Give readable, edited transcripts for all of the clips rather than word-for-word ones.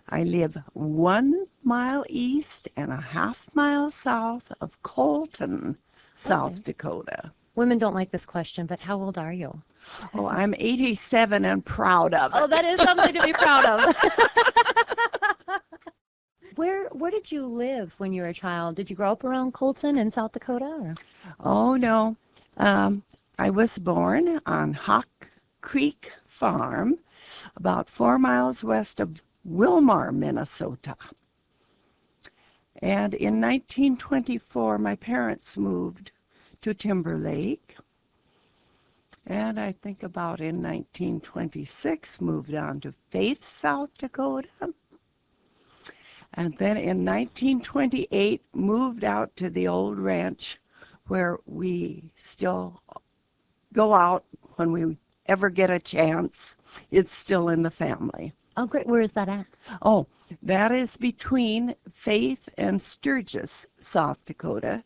I live 1 mile east and a half mile south of Colton, Okay. South Dakota. Women don't like this question, but how old are you? Oh, I'm 87 and proud of Oh, it. that is something to be proud of. Where did you live when you were a child? Did you grow up around Colton in South Dakota? Or? Oh, no. Um, I was born on Hawk Creek Farm, about 4 miles west of Wilmar, Minnesota. And in 1924, my parents moved to Timber Lake. And I think about in 1926, moved on to Faith, South Dakota. And then in 1928, moved out to the old ranch where we still go out when we ever get a chance. It's still in the family. Oh, great. Where is that at? Oh, that is between Faith and Sturgis, South Dakota,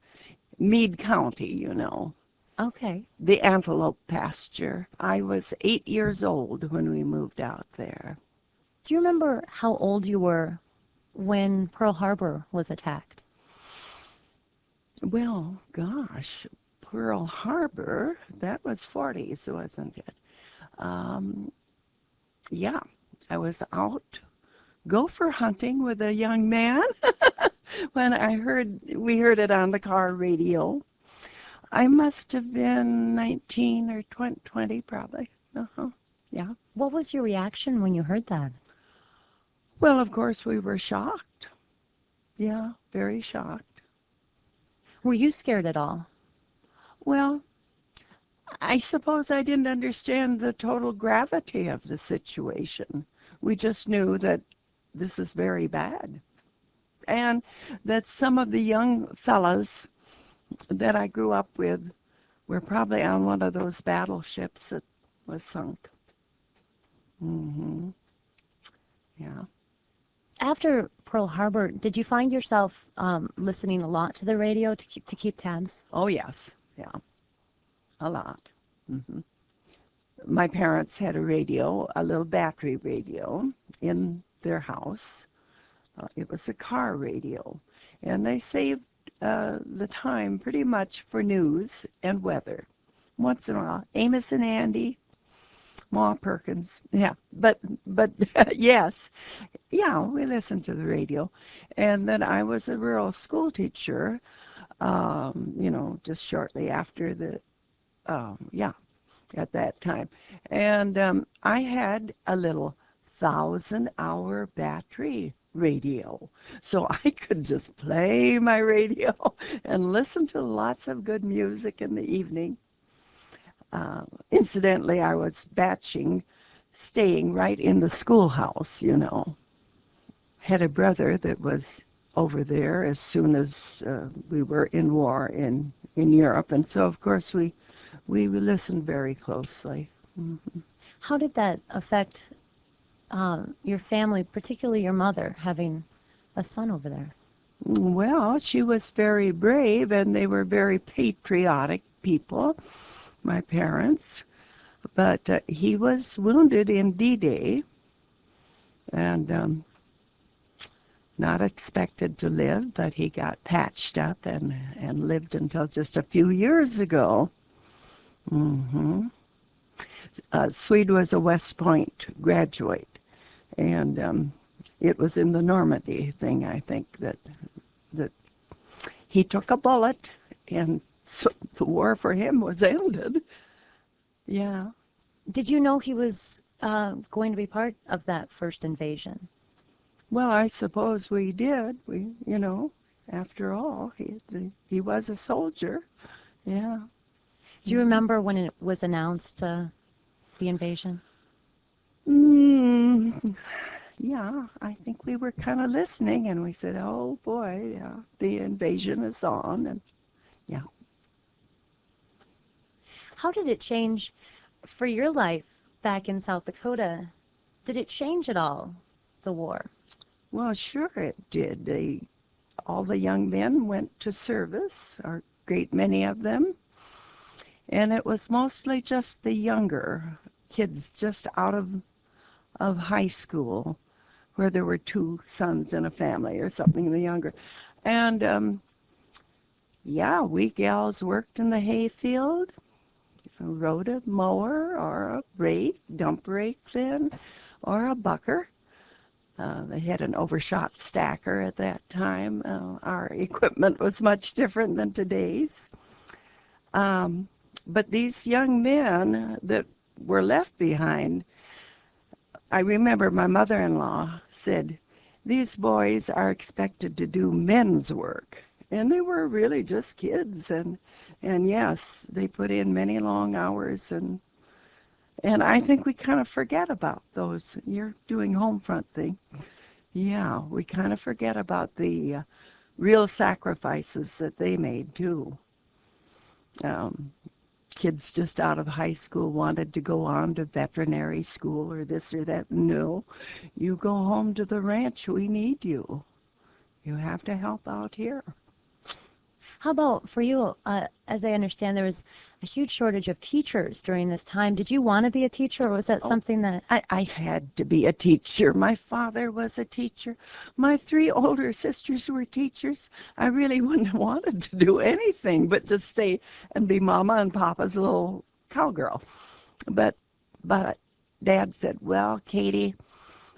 Meade County, you know, Okay. the antelope pasture. I was 8 years old when we moved out there. Do you remember how old you were when Pearl Harbor was attacked? Well, gosh, Pearl Harbor, that was 40s, wasn't it? Um, yeah, I was out gopher hunting with a young man when we heard it on the car radio. I must have been 19 or 20 probably. Uh-huh. Yeah. What was your reaction when you heard that? Well, of course, we were shocked. Yeah, very shocked. Were you scared at all? Well, I suppose I didn't understand the total gravity of the situation. We just knew that this is very bad. And that some of the young fellas that I grew up with were probably on one of those battleships that was sunk. Hmm. Yeah. After Pearl Harbor, did you find yourself listening a lot to the radio to keep tabs? Oh, yes. Yeah. A lot. Hmm. My parents had a radio, a little battery radio in their house. It was a car radio, and they saved the time pretty much for news and weather. Once in a while, Amos and Andy, Ma Perkins, yeah, but yes, yeah, we listened to the radio, and then I was a rural school teacher, just shortly after yeah, at that time. And I had a little 1,000-hour battery radio. So I could just play my radio and listen to lots of good music in the evening. Incidentally, I was staying right in the schoolhouse, you know. Had a brother that was over there as soon as we were in war in Europe. And so, of course, we listened very closely. Mm-hmm. How did that affect your family, particularly your mother, having a son over there? Well, she was very brave, and they were very patriotic people, my parents. But he was wounded in D-Day and not expected to live, but he got patched up and lived until just a few years ago. Hmm. Swede was a West Point graduate, and it was in the Normandy thing, I think, that he took a bullet, and so the war for him was ended. Yeah. Did you know he was going to be part of that first invasion? Well, I suppose we did. After all, he was a soldier. Yeah. Do you remember when it was announced, the invasion? Mm, yeah, I think we were kind of listening, and we said, "Oh boy, yeah, the invasion is on," and yeah. How did it change for your life back in South Dakota? Did it change at all, the war? Well, sure it did. All the young men went to service, or a great many of them, and it was mostly just the younger kids just out of high school where there were two sons in a family or something, the younger. And yeah, we gals worked in the hayfield, rode a mower or a rake, dump rake then, or a bucker. They had an overshot stacker at that time. Our equipment was much different than today's. But these young men that were left behind, I remember my mother-in-law said, these boys are expected to do men's work. And they were really just kids. And yes, they put in many long hours. And I think we kind of forget about those. You're doing home front thing. Yeah, we kind of forget about the real sacrifices that they made too. Um, Kids just out of high school wanted to go on to veterinary school or this or that. No, you go home to the ranch. We need you. You have to help out here. How about for you? As I understand, there was a huge shortage of teachers during this time. Did you want to be a teacher, or was that something that... I had to be a teacher. My father was a teacher. My three older sisters were teachers. I really wouldn't have wanted to do anything but to stay and be Mama and Papa's little cowgirl. But Dad said, well, Katie,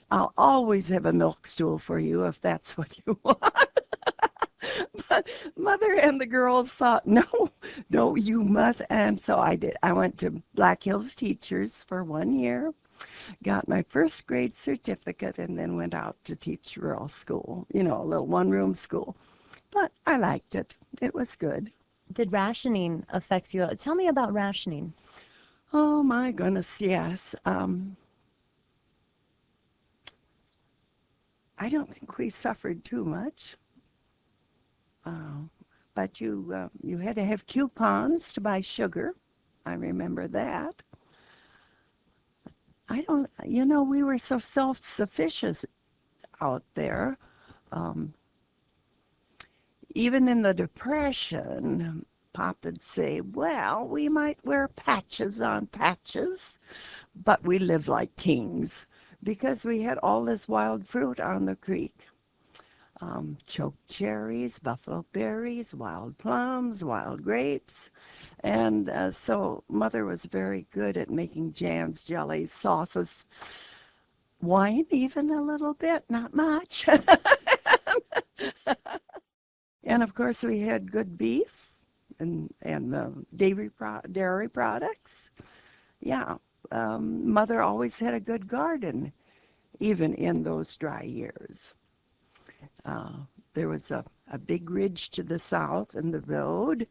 I'll always have a milk stool for you if that's what you want. But Mother and the girls thought, no, you must. And so I did. I went to Black Hills Teachers for 1 year, got my first grade certificate, and then went out to teach rural school, a little one-room school. But I liked it. It was good. Did rationing affect you? Tell me about rationing. Oh, my goodness, yes. I don't think we suffered too much. But you had to have coupons to buy sugar. I remember that. We were so self-sufficient out there. Even in the Depression, Pop would say, well, we might wear patches on patches, but we lived like kings because we had all this wild fruit on the creek. Choke cherries, buffalo berries, wild plums, wild grapes. And so Mother was very good at making jams, jellies, sauces, wine even a little bit, not much. And of course we had good beef and dairy products. Yeah, Mother always had a good garden, even in those dry years. There was a big ridge to the south in the road,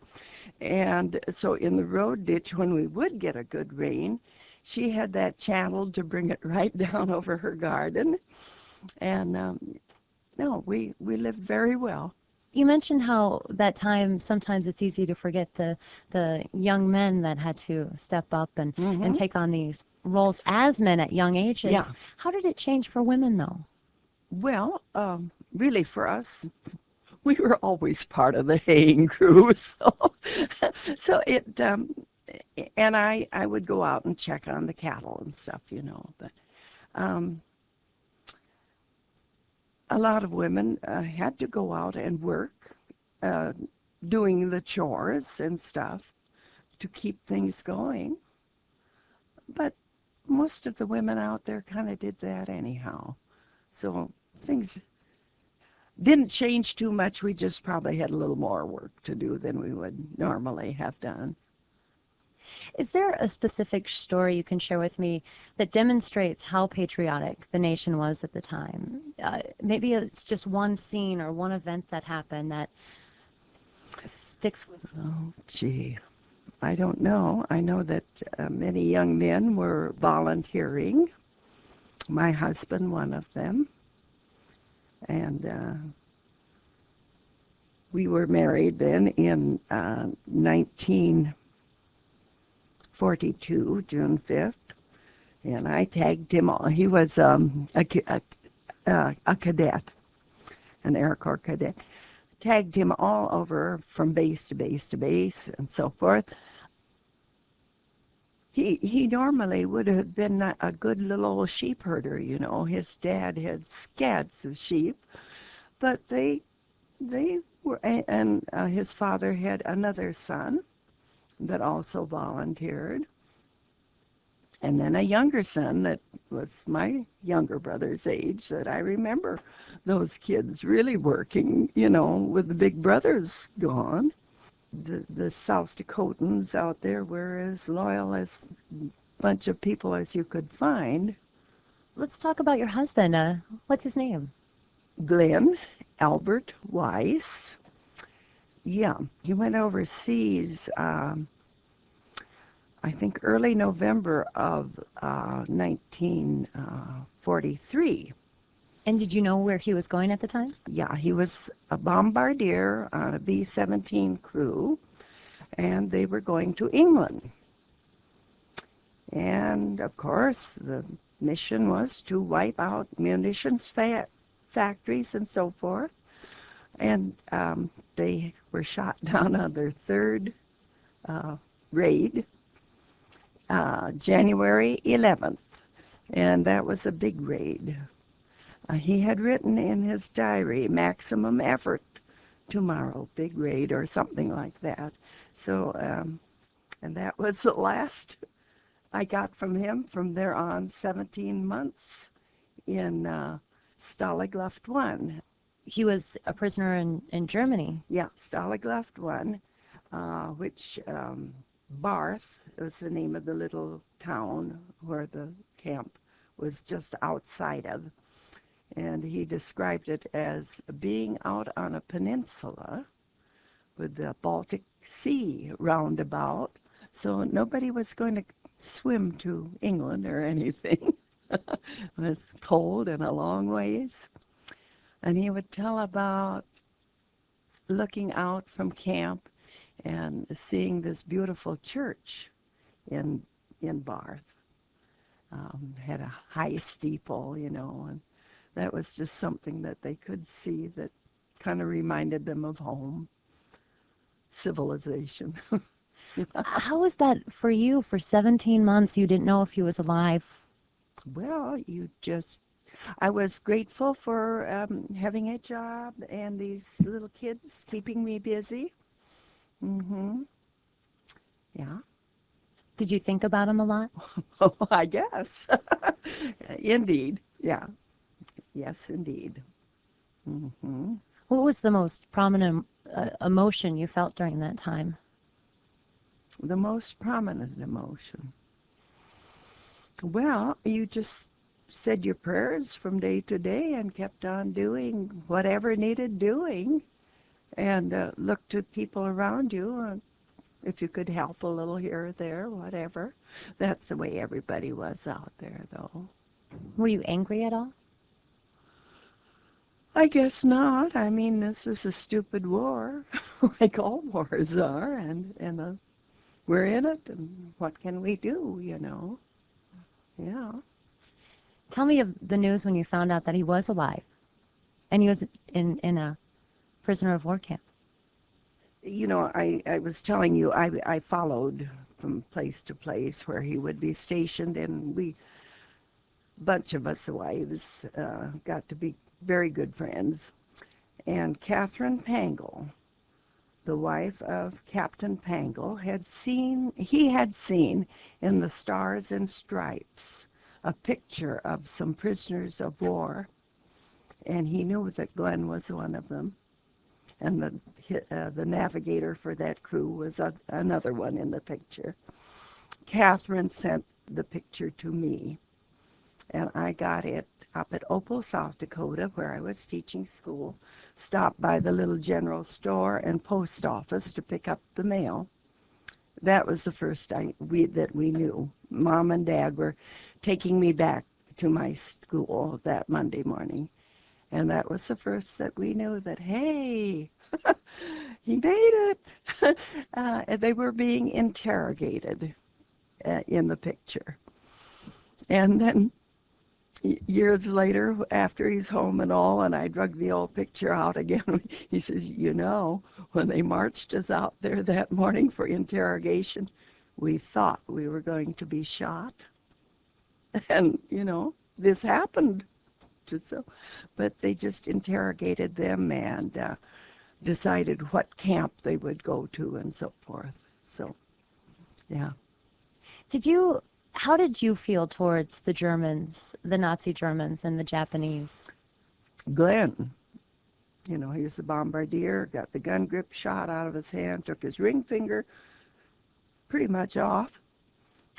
and so in the road ditch, when we would get a good rain, she had that channeled to bring it right down over her garden. And no, we lived very well. You mentioned how that time sometimes it's easy to forget the young men that had to step up and take on these roles as men at young ages. Yeah. How did it change for women, though? Well, really for us, we were always part of the haying crew, so it, and I would go out and check on the cattle and stuff, but a lot of women had to go out and work, doing the chores and stuff to keep things going, but most of the women out there kind of did that anyhow, so things didn't change too much. We just probably had a little more work to do than we would normally have done. Is there a specific story you can share with me that demonstrates how patriotic the nation was at the time? Maybe it's just one scene or one event that happened that sticks with you. Oh, gee. I don't know. I know that many young men were volunteering. My husband, one of them. And we were married then in 1942, June 5th, and I tagged him on. He was a cadet, an Air Corps cadet. Tagged him all over from base to base to base and so forth. He normally would have been a good little old sheep herder, you know. His dad had scads of sheep, but they were, and his father had another son that also volunteered, and then a younger son that was my younger brother's age that I remember those kids really working, you know, with the big brothers gone. The South Dakotans out there were as loyal as a bunch of people as you could find. Let's talk about your husband. What's his name? Glenn Albert Weiss. Yeah, he went overseas, I think early November of 1943. And did you know where he was going at the time? Yeah, he was a bombardier on a B-17 crew, and they were going to England. And of course, the mission was to wipe out munitions factories and so forth. And they were shot down on their third raid, January 11th. And that was a big raid. He had written in his diary, maximum effort tomorrow, big raid or something like that. So, and that was the last I got from him. From there on, 17 months in Stalag Luft 1. He was a prisoner in Germany. Yeah, Stalag Luft 1, which Barth was the name of the little town where the camp was just outside of. And he described it as being out on a peninsula with the Baltic Sea roundabout. So nobody was going to swim to England or anything. It was cold and a long ways. And he would tell about looking out from camp and seeing this beautiful church in Barth. Had a high steeple, you know, and that was just something that they could see that kind of reminded them of home, civilization. How was that for you? For 17 months, you didn't know if he was alive. Well, I was grateful for having a job and these little kids keeping me busy. Mm-hmm. Yeah. Did you think about him a lot? Oh, I guess. Indeed. Yeah. Yes, indeed. Mm-hmm. What was the most prominent emotion you felt during that time? The most prominent emotion. Well, you just said your prayers from day to day and kept on doing whatever needed doing and looked to people around you. If you could help a little here or there, whatever. That's the way everybody was out there, though. Were you angry at all? I guess not. I mean, this is a stupid war, like all wars are, and we're in it, and what can we do, you know? Yeah. Tell me of the news when you found out that he was alive and he was in a prisoner of war camp. You know, I was telling you, I followed from place to place where he would be stationed, and bunch of us wives, got to be very good friends. And Catherine Pangle, the wife of Captain Pangle, he had seen in the Stars and Stripes a picture of some prisoners of war, and he knew that Glenn was one of them. And the navigator for that crew was another one in the picture. Catherine sent the picture to me, and I got it up at Opal, South Dakota, where I was teaching school. Stopped by the little general store and post office to pick up the mail. That was the first that we knew. Mom and Dad were taking me back to my school that Monday morning. And that was the first that we knew that, hey, he made it. They were being interrogated in the picture. And then years later, after he's home and all, and I drug the old picture out again, he says, you know, when they marched us out there that morning for interrogation, we thought we were going to be shot. And, this happened. So, but they just interrogated them and decided what camp they would go to and so forth. So, yeah. How did you feel towards the Germans, the Nazi Germans and the Japanese? Glenn, he was a bombardier, got the gun grip shot out of his hand, took his ring finger pretty much off,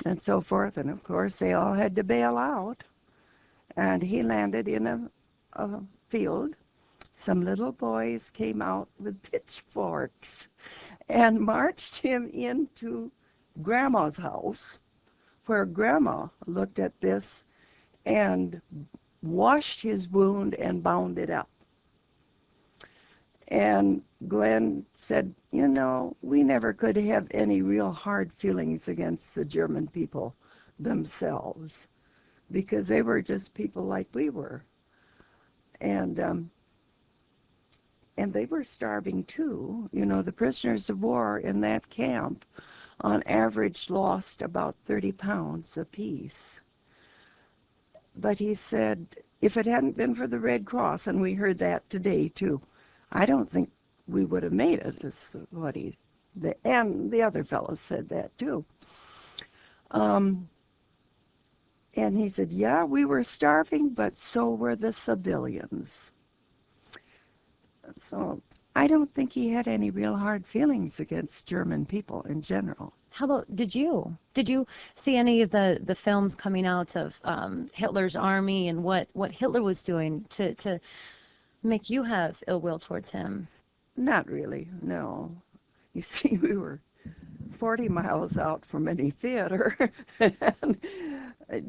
and so forth. And of course, they all had to bail out. And he landed in a field. Some little boys came out with pitchforks and marched him into Grandma's house, where Grandma looked at this and washed his wound and bound it up. And Glenn said, we never could have any real hard feelings against the German people themselves, because they were just people like we were. And they were starving too. The prisoners of war in that camp on average lost about 30 pounds apiece. But he said, if it hadn't been for the Red Cross, and we heard that today too, I don't think we would have made it, is what and the other fellows said that too. And he said, yeah, we were starving, but so were the civilians. So I don't think he had any real hard feelings against German people in general. How about, did you see any of the films coming out of Hitler's army and what Hitler was doing to make you have ill will towards him? Not really, no. You see, we were 40 miles out from any theater and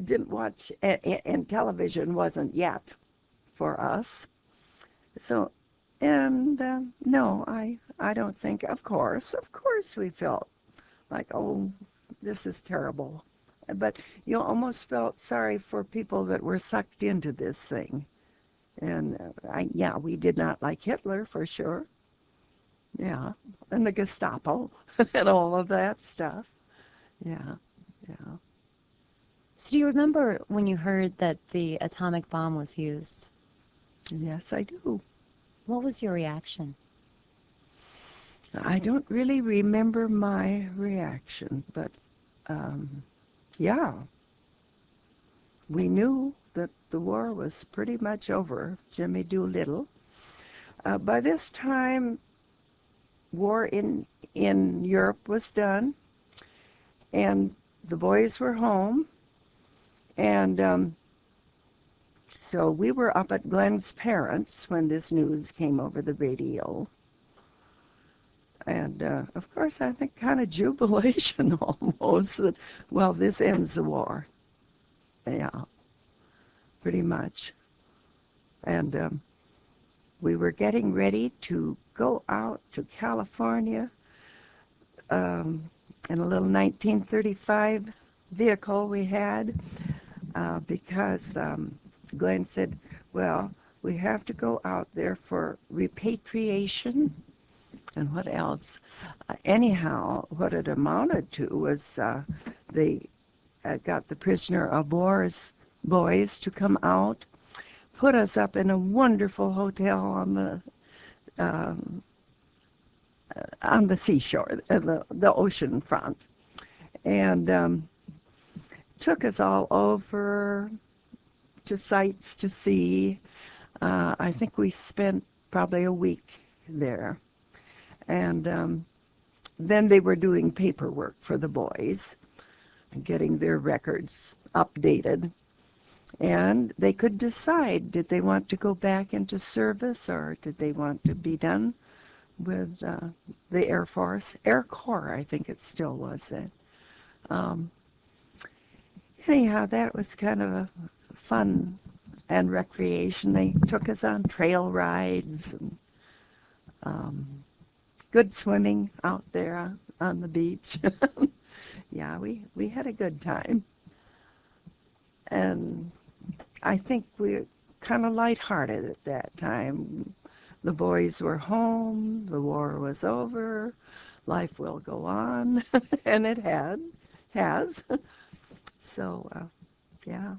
didn't watch, and television wasn't yet for us. So, and no, I don't think, of course we felt like, oh, this is terrible. But you almost felt sorry for people that were sucked into this thing. And we did not like Hitler for sure. Yeah, and the Gestapo and all of that stuff. Yeah. So do you remember when you heard that the atomic bomb was used? Yes, I do. What was your reaction? I don't really remember my reaction, but yeah, we knew that the war was pretty much over. Jimmy Doolittle. By this time, war in Europe was done, and the boys were home, and so we were up at Glenn's parents' when this news came over the radio. And, of course, I think kind of jubilation almost that, well, this ends the war. Yeah, pretty much. And we were getting ready to go out to California in a little 1935 vehicle we had because Glenn said, well, we have to go out there for repatriation. And what else? Anyhow, what it amounted to was they got the prisoner of war's boys to come out, put us up in a wonderful hotel on the seashore, the ocean front, and took us all over to sights to see. I think we spent probably a week there. And then they were doing paperwork for the boys, getting their records updated. And they could decide, did they want to go back into service or did they want to be done with the Air Force? Air Corps, I think it still was then. Anyhow, that was kind of a fun and recreation. They took us on trail rides and good swimming out there on the beach. Yeah, we had a good time. And I think we were kind of lighthearted at that time. The boys were home, the war was over, life will go on, and it had. has. So, yeah.